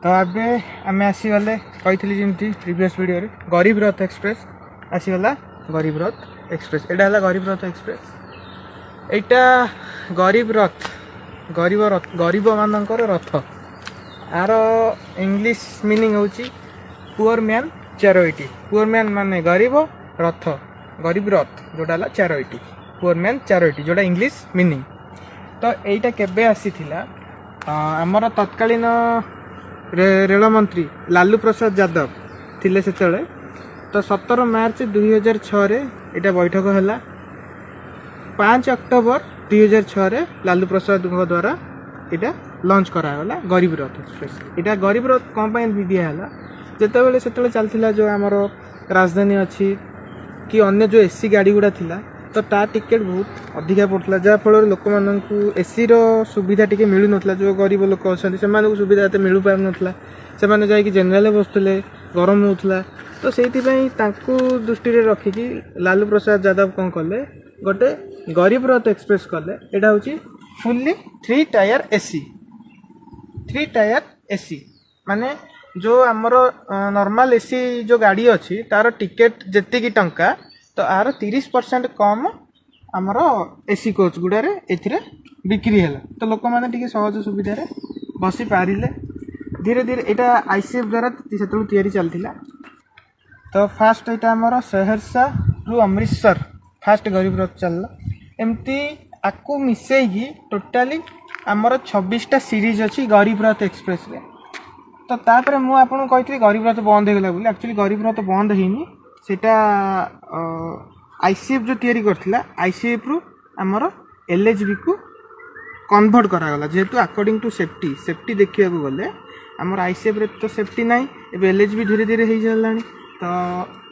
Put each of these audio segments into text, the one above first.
तो आबे आम आसीगले कही जमी प्रीवियस वीडियो रे गरीब रथ एक्सप्रेस आसीगला। गरीब रथ एक्सप्रेस एटा है गरीब रथ एक्सप्रेस। यहाँ गरीब रथ गरीब मानकर रथ आर इंग्लिश मीनिंग हूँ poor man charity. Poor man माने गरीब रथ गरीब रथ जोटा है चैरिटी पुअर मैन चैरिटी जोटा इंग्लिश मीनिंग। तो यहीटा केबे आसीथिला आमर तत्कालीन रेल मंत्री लालू प्रसाद यादव थिले सेतले। तो 17 मार्च 2006 रे एटा बैठक है। 5 अक्टोबर 2006 रे लालू प्रसाद द्वारा इटा लॉन्च करागला गरीब रथ एक्सप्रेस। इटा गरीब रथ कौन पाई दिया जिते बड़े से चलता जो आमर राजधानी अच्छी कि अन्य जो एसी गाड़ी गुड़ा थिला तो ता टिकेट बहुत अधिका पड़ता जहाँफल लोक मानू एसी सुविधा टी मिलू ना। जो गरीब लोक अच्छा से सुविधा एत मिल पार नाला से जाकि जेनेल बसुले गरम होता। तो से दृष्टि रखिकी लालू प्रसाद यादव कौन कले गोटे गरीब रथ एक्सप्रेस कले। यहाँ हूँ fully 3 tier AC 3 tier AC माने जो आमर नॉर्मल एसी जो गाड़ी अच्छी तार टिकेट जेतिकी टंका तो आर 30% कम आमर एसी कोच गुड़ारे एथिरे बिक्री है। तो लोक मैंने टी सहज सुविधा बसी पारे धीरे धीरे यहाँ आईसीएफ द्वारा से चलता। तो फास्ट यहाँ आमर सहरसा रु अमृतसर फास्ट गरीब रथ चलला। एमती आपको मिसेगी टोटाली आमर 26टा सीरीज अच्छी गरीब रथ एक्सप्रेस रे। तो तापर मु आपन कही गरीब रथ बंद हो गला बोली एक्चुअली गरीब रथ बंद होनी सेटा आईसीएफ जो तैयारी करथिला आईसीएफ रु आमर एलएचबी को कन्वर्ट करागला जेहेतु अकॉर्डिंग टू सेफ्टी देखिया को गले आमर आईसीएफ रे तो सेफ्टी नाही एबे एलएचबी धीरे धीरे हो चलानी। तो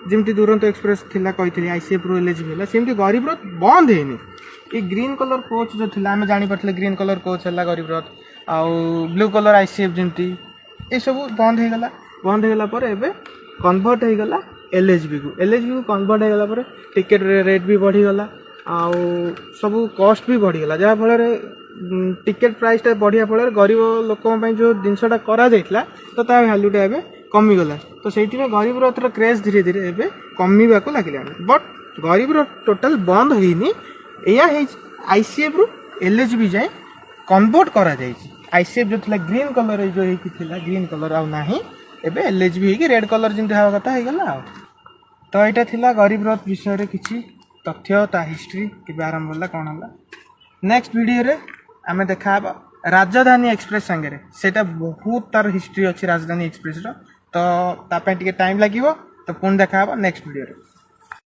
जमती दुरंतो एक्सप्रेस थिला कही आईसीएफ रु एलएचबी होला सेमती गरीब रथ बंद हेनी। ये ग्रीन कलर कोच जो थिला आमे जानि पड़थिले ग्रीन कलर कोच है गरीब रथ आउ ब्लू कलर आईसीएफ जमती ये सब बंद हो गला। बंद हो गला एबे कन्वर्ट हो गला एलएचबी को कन्वर्ट हो गला टिकेट रेट भी बढ़ीगला आउ सब कॉस्ट भी बढ़ीगला जहाँ फल टिकेट प्राइसटा बढ़िया फल गरीब लोक जो जिनसा करा तो ता भैल्यूटा एबे कमीगला। तो से गरीब रथर क्रेज धीरे धीरे एबे कमीबा को लगे बट गरीब रथ टोटाल बंद होनी या आईसीएफ रु एलएचबी जाए कन्वर्ट करा आईसीएफ जो थिला ग्रीन कलर जो थिला ग्रीन कलर आउ नाही एबे एलएचबी हो रेड कलर जमी हवा कथा होगा। तो यहाँ थिला गरीब रथ विषय किसी तथ्य ता हिस्ट्री कि आरंभ है कौन है। नेक्स्ट वीडियो रे आमे देखा राजधानी एक्सप्रेस संगे सेटा बहुत तार हिस्ट्री अच्छी राजधानी एक्सप्रेस रो। तो तापे टिके टाइम लगिवो तो पुणी देखा नेक्स्ट वीडियो रे।